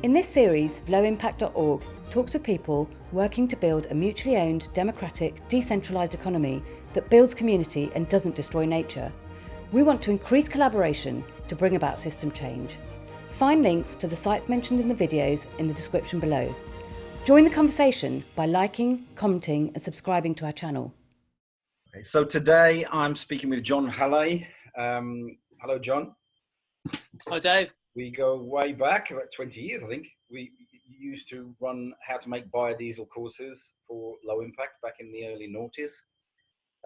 In this series, lowimpact.org talks with people working to build a mutually owned, democratic, decentralised economy that builds community and doesn't destroy nature. We want to increase collaboration to bring about system change. Find links to the sites mentioned in the videos in the description below. Join the conversation by liking, commenting and subscribing to our channel. Okay, so today I'm speaking with Jon Hallé. Hello, Jon. Hi, Dave. We go way back, about 20 years, I think. We used to run how to make biodiesel courses for low impact back in the early noughties.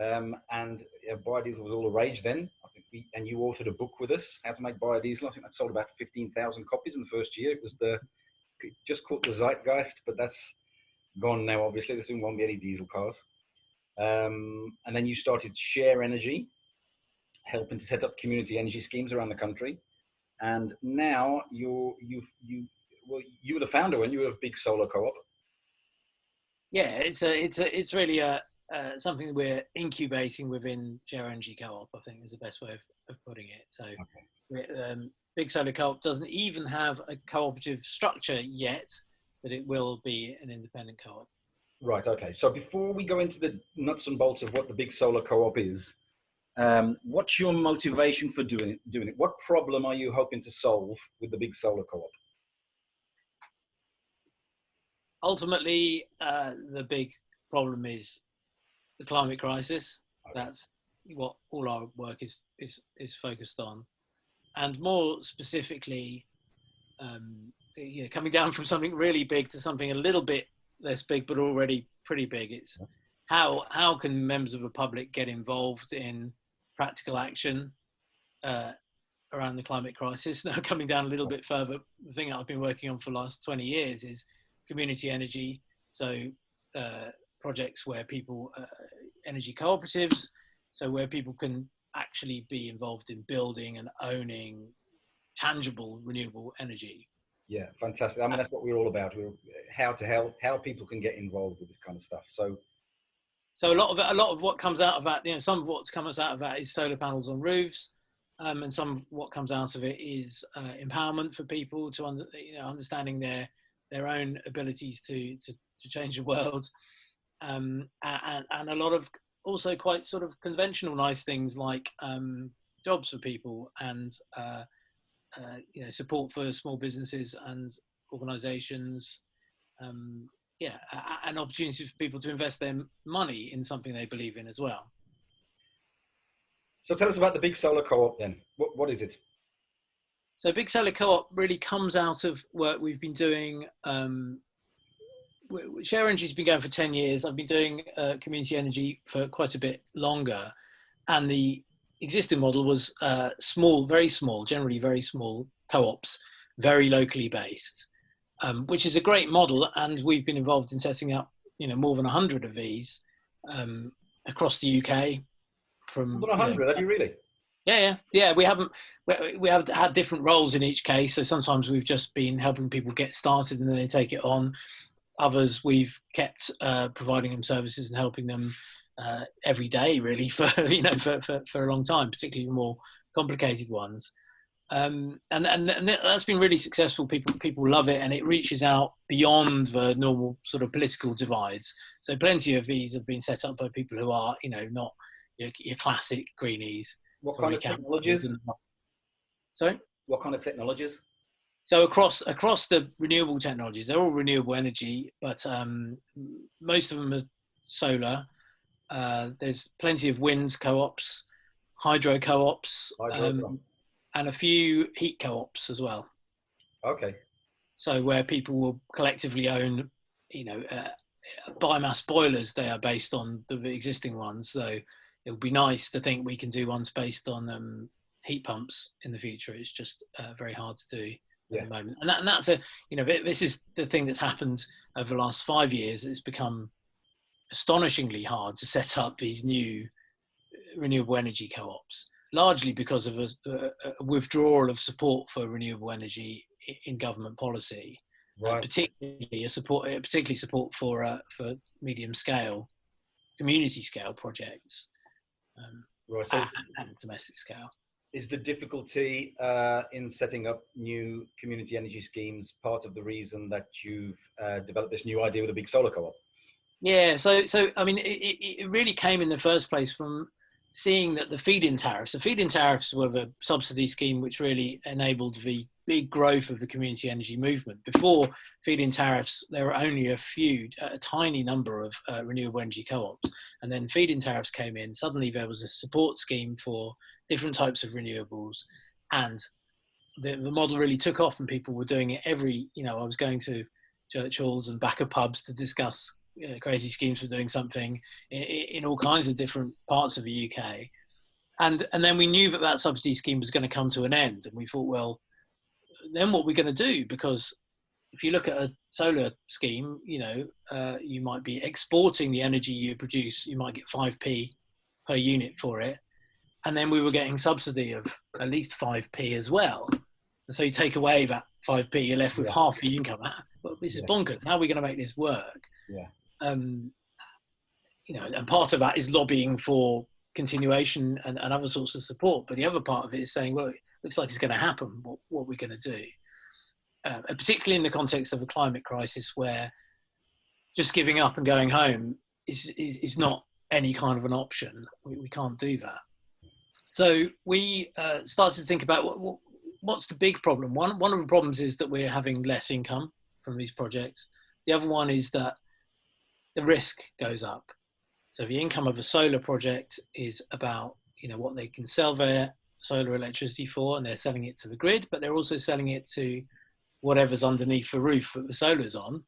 Biodiesel was all the rage then. I think and you authored a book with us, How to Make Biodiesel. I think that sold about 15,000 copies in the first year. It just caught the zeitgeist, but that's gone now, obviously. There soon won't be any diesel cars. And then you started Sharenergy, helping to set up community energy schemes around the country. And now you were the founder when you were a Big Solar Co-op. Yeah, it's really something that we're incubating within Sharenergy Co-op, I think is the best way of putting it. So okay. Big Solar Co-op doesn't even have a cooperative structure yet, but it will be an independent co-op. Right, okay. So before we go into the nuts and bolts of what the Big Solar Co-op is, what's your motivation for doing it? What problem are you hoping to solve with the Big Solar Co-op? Ultimately, the big problem is the climate crisis. Okay. That's what all our work is focused on, and more specifically, coming down from something really big to something a little bit less big, but already pretty big. It's how can members of the public get involved in practical action around the climate crisis? Now, coming down a little bit further, the thing I've been working on for the last 20 years is community energy. So projects where people, energy cooperatives, so where people can actually be involved in building and owning tangible renewable energy. Yeah, fantastic. I mean, that's what we're all about. How people can get involved with this kind of stuff. So a lot of what comes out of that, some of what comes out of that is solar panels on roofs, and some of what comes out of it is empowerment for people to understanding their own abilities to change the world, and a lot of also quite sort of conventional nice things like jobs for people and support for small businesses and organisations. And opportunities for people to invest their money in something they believe in as well. So tell us about the Big Solar Co-op then. What is it? So Big Solar Co-op really comes out of work we've been doing. Sharenergy's been going for 10 years. I've been doing community energy for quite a bit longer. And the existing model was small, very small, generally very small co-ops, very locally based. Which is a great model, and we've been involved in setting up, more than 100 of these across the UK. From more than 100, have you really? Yeah. We have had different roles in each case. So sometimes we've just been helping people get started, and then they take it on. Others we've kept providing them services and helping them every day, really, for a long time, particularly the more complicated ones. And that's been really successful. People love it, and it reaches out beyond the normal sort of political divides. So plenty of these have been set up by people who are, not your classic greenies. What kind of technologies? Sorry? What kind of technologies? So across the renewable technologies, they're all renewable energy, but most of them are solar. There's plenty of wind co-ops, hydro co-ops. And a few heat co-ops as well. Okay. So where people will collectively own, biomass boilers, they are based on the existing ones. So it would be nice to think we can do ones based on heat pumps in the future. It's just very hard to do at the moment. And that's this is the thing that's happened over the last 5 years. It's become astonishingly hard to set up these new renewable energy co-ops, largely because of a withdrawal of support for renewable energy in government policy, right. Particularly support for medium scale, community scale projects, right. So and domestic scale. Is the difficulty in setting up new community energy schemes part of the reason that you've developed this new idea with a Big Solar Co-op? Yeah, so I mean, it really came in the first place from seeing that the feed-in tariffs were the subsidy scheme which really enabled the big growth of the community energy movement. Before feed-in tariffs, there were only a tiny number of renewable energy co-ops, and then feed-in tariffs came in. Suddenly there was a support scheme for different types of renewables, and the model really took off, and people were doing it I was going to church halls and back of pubs to discuss crazy schemes for doing something in all kinds of different parts of the UK. And then we knew that subsidy scheme was going to come to an end. And we thought, well, then what are we going to do? Because if you look at a solar scheme, you might be exporting the energy you produce. You might get 5p per unit for it. And then we were getting subsidy of at least 5p as well. And so you take away that 5p, you're left with half the income. Well, this is bonkers. How are we going to make this work? Yeah. And part of that is lobbying for continuation and other sorts of support. But the other part of it is saying, well, it looks like it's going to happen. What are we going to do? And particularly in the context of a climate crisis where just giving up and going home is not any kind of an option. We can't do that. So we started to think about what's the big problem. One of the problems is that we're having less income from these projects. The other one is that the risk goes up. So the income of a solar project is about, what they can sell their solar electricity for, and they're selling it to the grid, but they're also selling it to whatever's underneath the roof that the solar's on,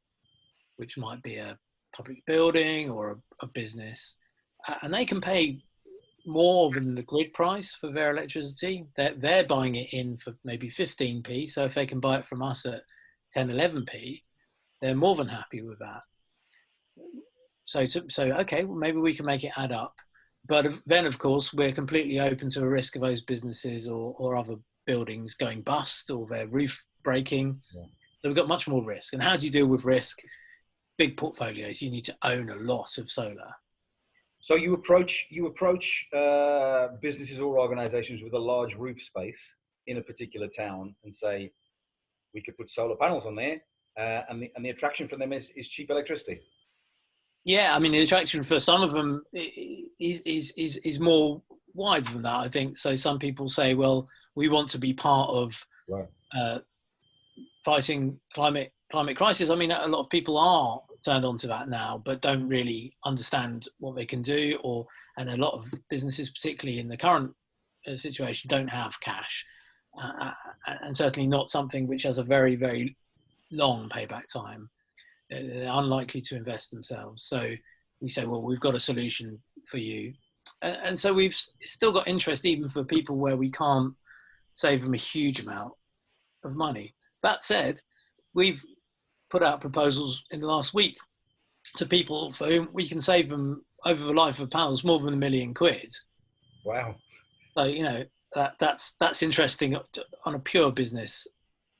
which might be a public building or a business. And they can pay more than the grid price for their electricity. They're buying it in for maybe 15p. So if they can buy it from us at 10, 11p, they're more than happy with that. So okay, well, maybe we can make it add up. But then, of course, we're completely open to a risk of those businesses or other buildings going bust or their roof breaking. Yeah. So we've got much more risk. And how do you deal with risk? Big portfolios, you need to own a lot of solar. So you approach businesses or organizations with a large roof space in a particular town and say, we could put solar panels on there, and the attraction for them is cheap electricity. Yeah, I mean, the attraction for some of them is more wide than that, I think. So some people say, well, we want to be part of fighting climate crisis. I mean, a lot of people are turned on to that now, but don't really understand what they can do, and a lot of businesses, particularly in the current situation, don't have cash, and certainly not something which has a very, very long payback time. They're unlikely to invest themselves. So we say, well, we've got a solution for you. And so we've still got interest even for people where we can't save them a huge amount of money. That said, we've put out proposals in the last week to people for whom we can save them over the life of panels more than £1 million. Wow. So, that's interesting on a pure business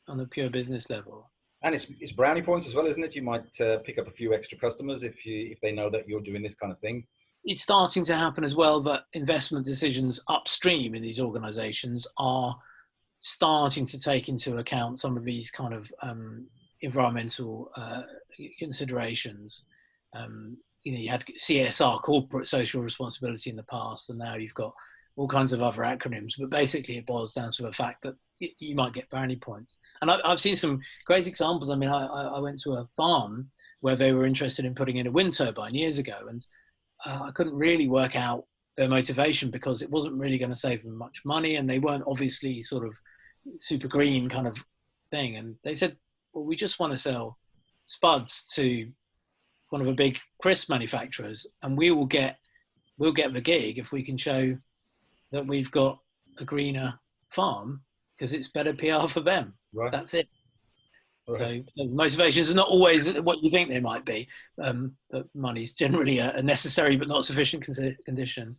level. And it's brownie points as well, isn't it? You might pick up a few extra customers if they know that you're doing this kind of thing. It's starting to happen as well that investment decisions upstream in these organisations are starting to take into account some of these kind of environmental considerations. You had CSR, corporate social responsibility, in the past, and now you've got all kinds of other acronyms. But basically, it boils down to the fact that you might get brownie points. And I've seen some great examples. I mean, I went to a farm where they were interested in putting in a wind turbine years ago, and I couldn't really work out their motivation because it wasn't really going to save them much money, and they weren't obviously sort of super green kind of thing. And they said, well, we just want to sell spuds to one of the big crisp manufacturers, and we'll get the gig if we can show that we've got a greener farm, because it's better PR for them. Right. That's it. Right. So motivations are not always what you think they might be. But money's generally a necessary but not sufficient condition.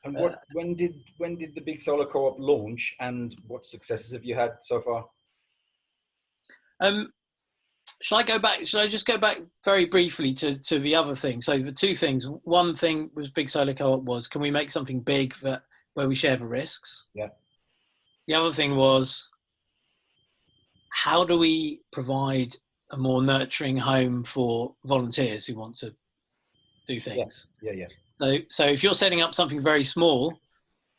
And when did the Big Solar Co-op launch, and what successes have you had so far? Shall I just go back very briefly to the other thing? So the two things. One thing was Big Solar Co-op was, can we make something big where we share the risks? Yeah. The other thing was, how do we provide a more nurturing home for volunteers who want to do things? Yeah. So if you're setting up something very small,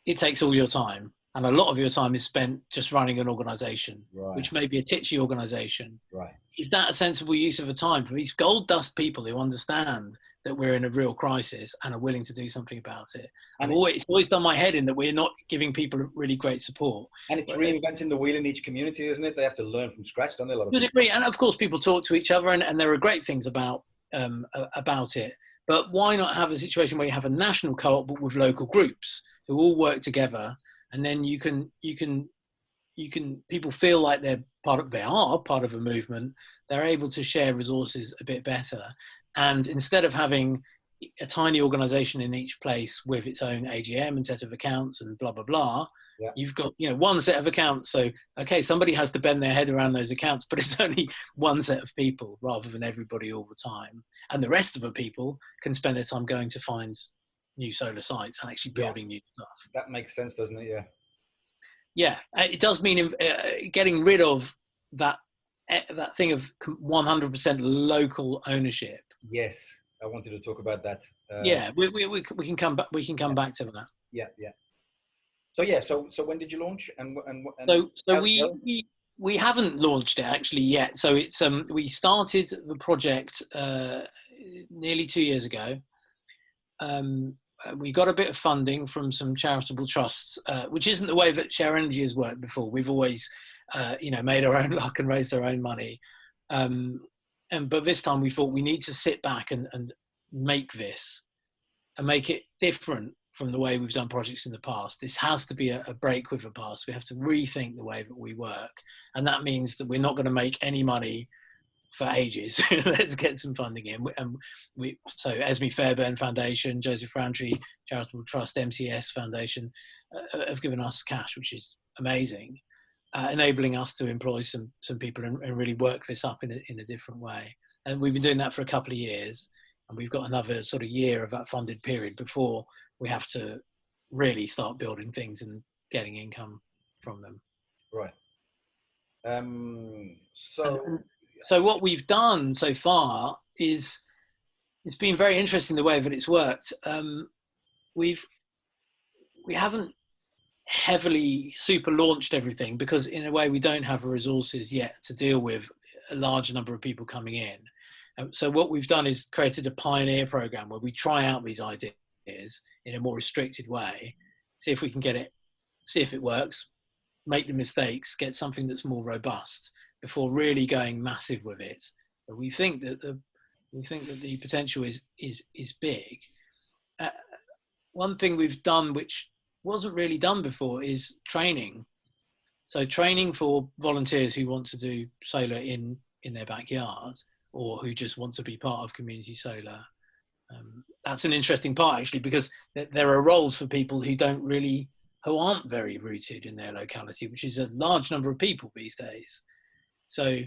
it takes all your time. And a lot of your time is spent just running an organization, Right. which may be a titchy organization. Right. Is that a sensible use of a time for these gold dust people who understand that we're in a real crisis and are willing to do something about it? And it's always done my head in that we're not giving people really great support. And it's reinventing the wheel in each community, isn't it? They have to learn from scratch, don't they? A lot of people. Agree. And of course, people talk to each other, and there are great things about it. But why not have a situation where you have a national co-op but with local groups who all work together, and then you can people feel like they are part of a movement. They're able to share resources a bit better, and instead of having a tiny organization in each place with its own AGM and set of accounts and blah blah blah, yeah. You've got one set of accounts. So okay, somebody has to bend their head around those accounts, but it's only one set of people rather than everybody all the time, and the rest of the people can spend their time going to find new solar sites and actually building new stuff. That makes sense, doesn't it? Yeah, it does mean getting rid of that thing of 100% local ownership. Yes, I wanted to talk about that. We can come back. We can come back to that. Yeah. So when did you launch? And so we haven't launched it actually yet. So it's we started the project nearly 2 years ago. We got a bit of funding from some charitable trusts, which isn't the way that Sharenergy has worked before. We've always, made our own luck and raised our own money. But this time we thought we need to sit back and make this and make it different from the way we've done projects in the past. This has to be a break with the past. We have to rethink the way that we work. And that means that we're not going to make any money for ages. Let's get some funding in. So Esme Fairbairn Foundation, Joseph Rowntree Charitable Trust, MCS Foundation have given us cash, which is amazing, enabling us to employ some people and really work this up in a different way. And we've been doing that for a couple of years, and we've got another sort of year of that funded period before we have to really start building things and getting income from them. Right. So what we've done so far is, it's been very interesting the way that it's worked. We haven't heavily super launched everything because in a way we don't have the resources yet to deal with a large number of people coming in. So what we've done is created a pioneer program where we try out these ideas in a more restricted way, see if we can get it, see if it works, make the mistakes, get something that's more robust before really going massive with it. But we think that the potential is big. One thing we've done which wasn't really done before is training. So training for volunteers who want to do solar in their backyard or who just want to be part of community solar. That's an interesting part actually, because there are roles for people who aren't very rooted in their locality, which is a large number of people these days. So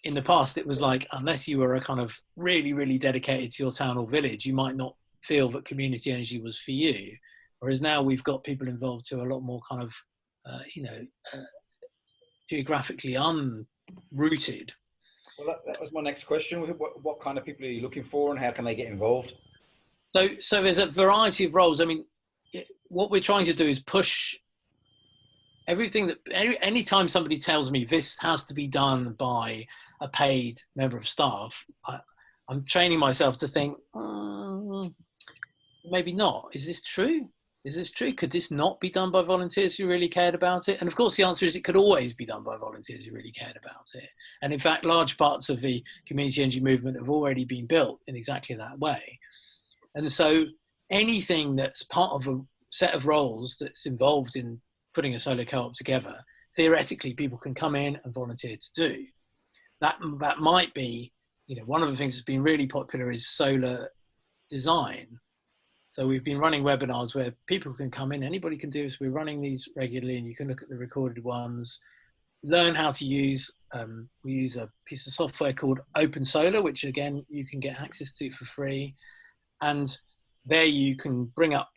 in the past, it was like, unless you were a kind of really, really dedicated to your town or village, you might not feel that community energy was for you. Whereas now we've got people involved who are a lot more kind of, geographically unrooted. Well, that was my next question. What kind of people are you looking for and how can they get involved? So there's a variety of roles. I mean, what we're trying to do is push everything that anytime somebody tells me this has to be done by a paid member of staff, I'm training myself to think, maybe not. Is this true? Is this true? Could this not be done by volunteers who really cared about it? And of course, the answer is it could always be done by volunteers who really cared about it. And in fact, large parts of the community energy movement have already been built in exactly that way. And so anything that's part of a set of roles that's involved in putting a solar co-op together, theoretically, people can come in and volunteer to do. That might be, one of the things that's been really popular is solar design. So we've been running webinars where people can come in, anybody can do this. We're running these regularly and you can look at the recorded ones, learn how to use, we use a piece of software called Open Solar, which again, you can get access to for free. And there you can bring up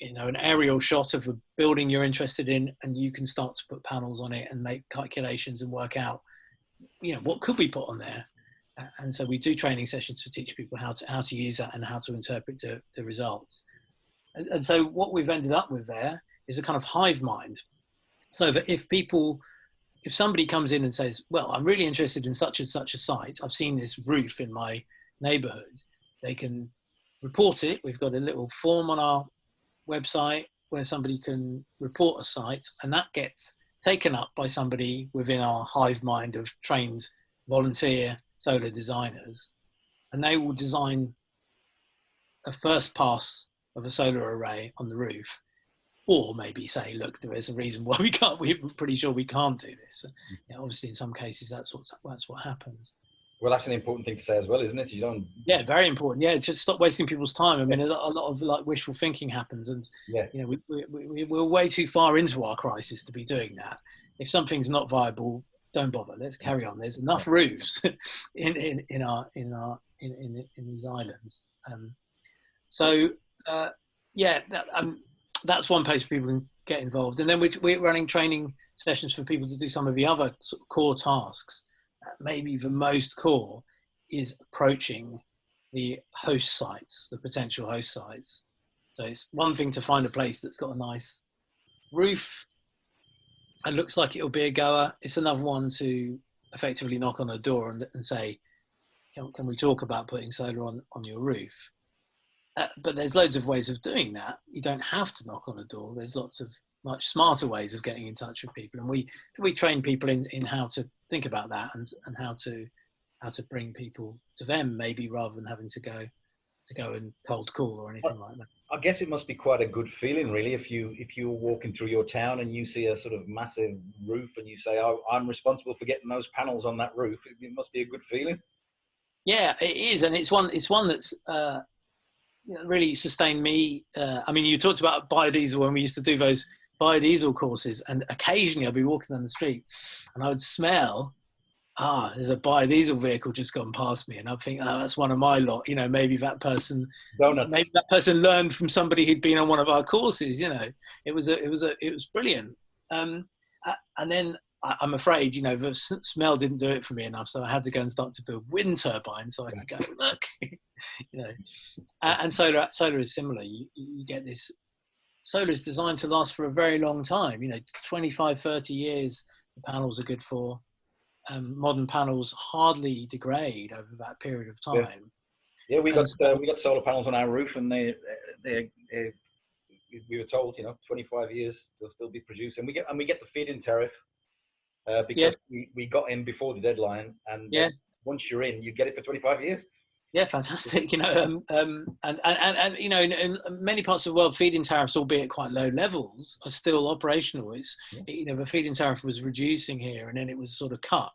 an aerial shot of a building you're interested in, and you can start to put panels on it and make calculations and work out, what could we put on there. And so we do training sessions to teach people how to use that and how to interpret the results. And so what we've ended up with there is a kind of hive mind. So that if somebody comes in and says, well, I'm really interested in such and such a site, I've seen this roof in my neighborhood, they can report it. We've got a little form on our website where somebody can report a site, and that gets taken up by somebody within our hive mind of trained volunteer solar designers, and they will design a first pass of a solar array on the roof, or maybe say, look, there is a reason why we're pretty sure we can't do this. Obviously in some cases that's what happens. Well, that's an important thing to say as well, isn't it? You don't. Yeah, very important. Yeah, just stop wasting people's time. I mean, a lot of like wishful thinking happens, and we're way too far into our crisis to be doing that. If something's not viable, don't bother. Let's carry on. There's enough roofs in these islands. That's one place people can get involved, and then we're running training sessions for people to do some of the other sort of core tasks. Maybe the most core is approaching the host sites, the potential host sites. So it's one thing to find a place that's got a nice roof and looks like it'll be a goer. It's another one to effectively knock on a door and say, can we talk about putting solar on your roof? But there's loads of ways of doing that. You don't have to knock on a door. There's lots of much smarter ways of getting in touch with people, and we train people in how to think about that and how to bring people to them, maybe rather than having to go and cold call or anything like that. I guess it must be quite a good feeling, really, if you're walking through your town and you see a sort of massive roof and you say, "Oh, I'm responsible for getting those panels on that roof." It must be a good feeling. Yeah, it is, and it's one that's really sustained me. I mean, you talked about biodiesel when we used to do those biodiesel courses, and occasionally I'd be walking down the street and I would smell, there's a biodiesel vehicle just gone past me, and I'd think, that's one of my lot. Maybe that person learned from somebody who'd been on one of our courses. It was brilliant. And then I'm afraid, the smell didn't do it for me enough, so I had to go and start to build wind turbines so I could go, look, And solar is similar. You get this. Solar is designed to last for a very long time. 25, 30 years. The panels are good for. Modern panels hardly degrade over that period of time. Yeah, we got solar panels on our roof, and we were told, 25 years they'll still be produced, and we get the feed-in tariff because we got in before the deadline, and once you're in, you get it for 25 years. Yeah, fantastic. And in many parts of the world, feed-in tariffs, albeit at quite low levels, are still operational. The feed-in tariff was reducing here, and then it was sort of cut,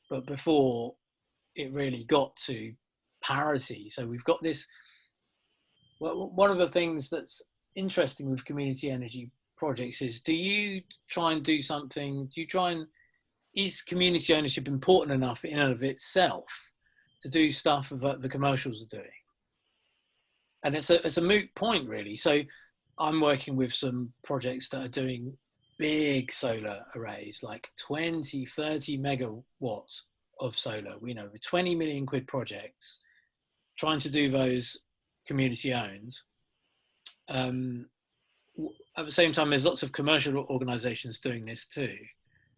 but before it really got to parity. So we've got this. Well, one of the things that's interesting with community energy projects is, do you try and do something? Is community ownership important enough in and of itself to do stuff that the commercials are doing? And it's a moot point, really. So I'm working with some projects that are doing big solar arrays, like 20, 30 megawatts of solar. With 20 million quid projects, trying to do those community owned. At the same time, there's lots of commercial organizations doing this too.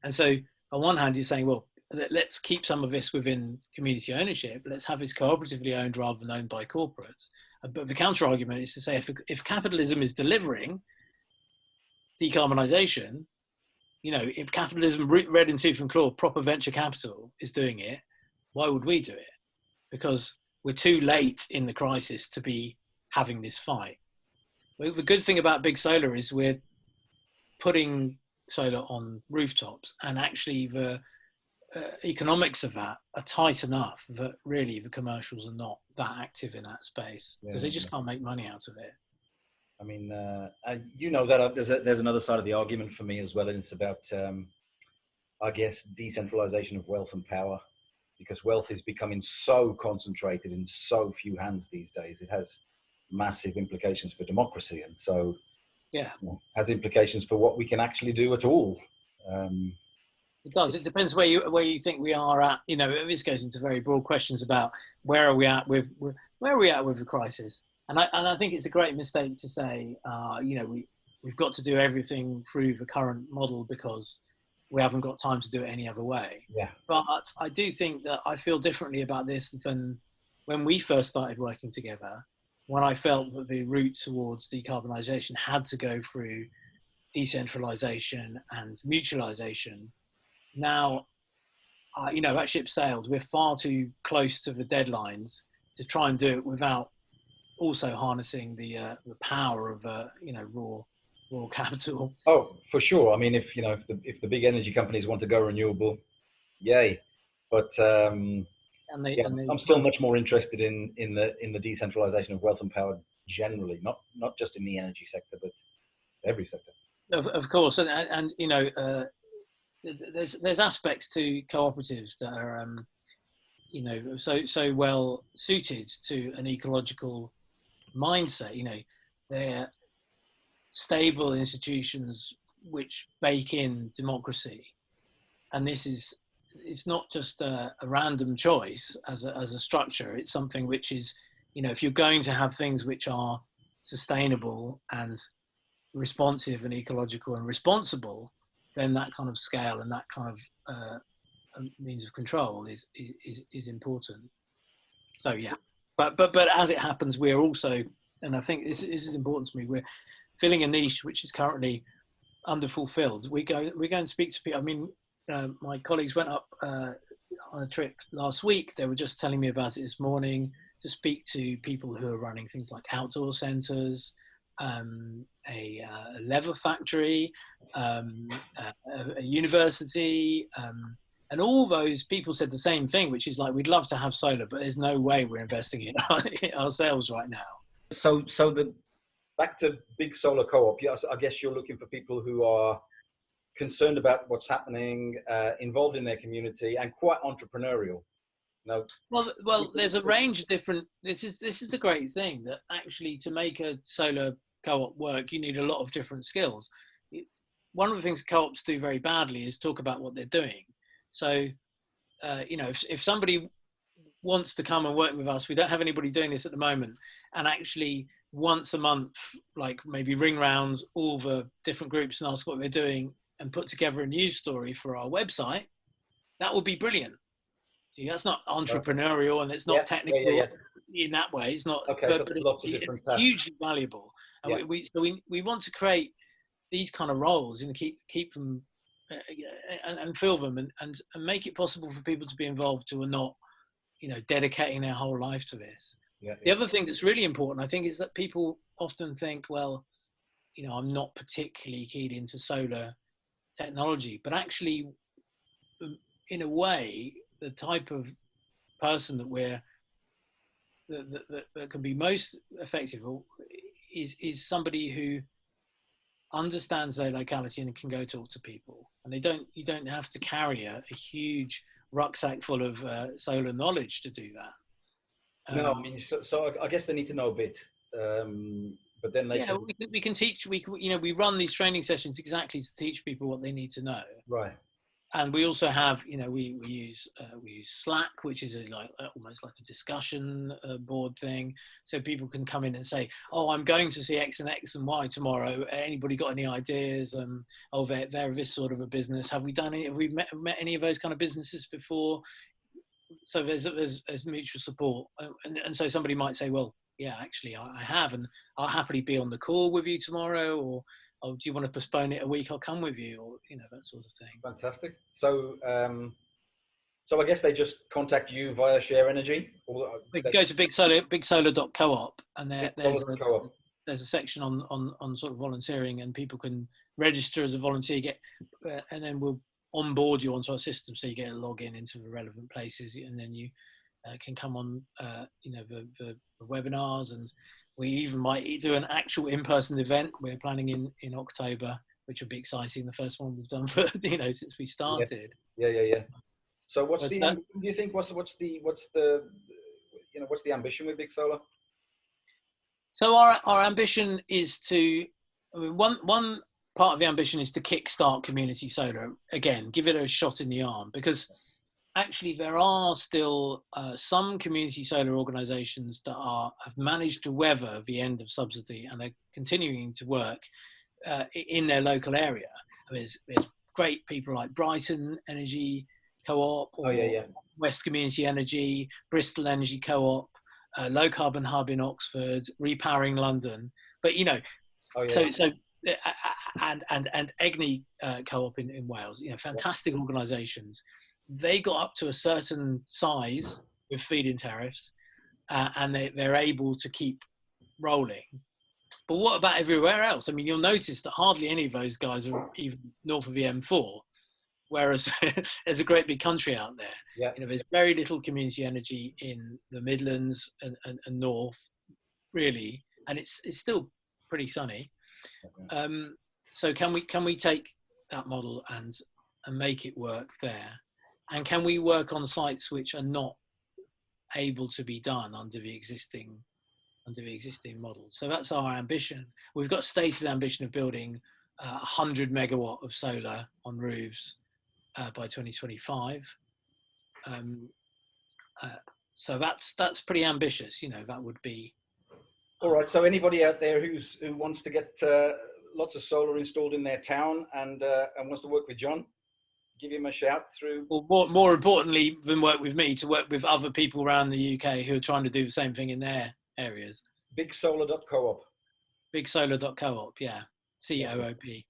And so on one hand, you're saying, well, let's keep some of this within community ownership. Let's have this cooperatively owned rather than owned by corporates. But the counter argument is to say, if capitalism is delivering decarbonisation, if capitalism red in tooth and claw, proper venture capital is doing it, why would we do it? Because we're too late in the crisis to be having this fight. Well, the good thing about Big Solar is we're putting solar on rooftops, and actually the economics of that are tight enough that really the commercials are not that active in that space because they just can't make money out of it. I mean, that there's another side of the argument for me as well, and it's about, I guess, decentralization of wealth and power, because wealth is becoming so concentrated in so few hands these days. It has massive implications for democracy, and so Yeah, has implications for what we can actually do at all. It does. It depends where you think we are at. You know, this goes into very broad questions about where are we at with the crisis. And I think it's a great mistake to say, you know, we've got to do everything through the current model because we haven't got time to do it any other way. Yeah. But I do think that I feel differently about this than when we first started working together, when I felt that the route towards decarbonisation had to go through decentralisation and mutualisation. Now, you know, that ship sailed. We're far too close to the deadlines to try and do it without also harnessing the power of you know, raw capital. Oh, for sure. I mean, if the big energy companies want to go renewable, yay. But I'm still much more interested in the decentralization of wealth and power generally, not just in the energy sector, but every sector. Of course, and you know, there's aspects to cooperatives that are you know, so well suited to an ecological mindset. You know, they're stable institutions which bake in democracy, and it's not just a random choice as a structure. It's something which is, you know, if you're going to have things which are sustainable and responsive and ecological and responsible, then that kind of scale and that kind of means of control is important. So yeah, but as it happens, we're also, and I think this is important to me, we're filling a niche which is currently underfulfilled. We go and speak to people. I mean, my colleagues went up on a trip last week. They were just telling me about it this morning, to speak to people who are running things like outdoor centres, a leather factory, a university, and all those people said the same thing, which is like, we'd love to have solar, but there's no way we're investing in it ourselves right now. So back to Big Solar Co-op. Yes, I guess you're looking for people who are concerned about what's happening, involved in their community, and quite entrepreneurial. No. Well, there's a range of different. This is the great thing, that actually to make a solar co-op work, you need a lot of different skills. One of the things co-ops do very badly is talk about what they're doing. So, you know, if somebody wants to come and work with us, we don't have anybody doing this at the moment, and actually once a month, like maybe ring rounds all the different groups and ask what they're doing and put together a news story for our website, that would be brilliant. See, that's not entrepreneurial and it's not technical in that way. It's not, okay, but lots of different it's hugely valuable. And we want to create these kind of roles and keep them and fill them and make it possible for people to be involved who are not, you know, dedicating their whole life to this. The other thing that's really important, I think, is that people often think, well, you know, I'm not particularly keyed into solar technology, but actually, in a way, the type of person that can be most effective is somebody who understands their locality and can go talk to people. And you don't have to carry a huge rucksack full of solar knowledge to do that. No, I mean, so I guess they need to know a bit, but then they we can teach. We run these training sessions exactly to teach people what they need to know. Right. And we also have, you know, we use Slack, which is almost like a discussion board thing, so people can come in and say, "Oh, I'm going to see X and X and Y tomorrow. Anybody got any ideas? Oh, they're this sort of a business. Have we done it? Have we met any of those kind of businesses before?" So there's mutual support, and so somebody might say, "Well, yeah, actually, I have, and I'll happily be on the call with you tomorrow," or, "Oh, do you want to postpone it a week? I'll come with you," or, you know, that sort of thing. Fantastic. So, so I guess they just contact you via Sharenergy. They can go to bigsolar.coop, and there's a section on sort of volunteering, and people can register as a volunteer, and then we'll onboard you onto our system, so you get a login into the relevant places, and then you can come on, you know, the webinars, and we even might do an actual in-person event. We're planning in October, which will be exciting. The first one we've done for, you know, since we started. Yeah. So what's do you think what's the ambition with Big Solar? So our ambition is to I mean, one part of the ambition is to kickstart community solar again, give it a shot in the arm, because actually there are still some community solar organisations that have managed to weather the end of subsidy, and they're continuing to work in their local area. I mean, there's great people like Brighton Energy Co-op, or West Community Energy, Bristol Energy Co-op, Low Carbon Hub in Oxford, Repowering London. But and EGNI Co-op in Wales, fantastic organisations. They got up to a certain size with feed-in tariffs, and they're able to keep rolling. But what about everywhere else? I mean, you'll notice that hardly any of those guys are even north of the M4, whereas there's a great big country out there. Yeah. There's very little community energy in the Midlands and North, really, and it's still pretty sunny. Okay. So can we take that model and make it work there? And can we work on sites which are not able to be done under the existing model? So that's our ambition. We've got stated ambition of building 100 megawatt of solar on roofs by 2025. So that's pretty ambitious. That would be. All right. So anybody out there who wants to get lots of solar installed in their town and wants to work with Jon, give him a shout through. Well, more importantly than work with me, to work with other people around the UK who are trying to do the same thing in their areas. Bigsolar.coop. Bigsolar.coop, yeah. COOP.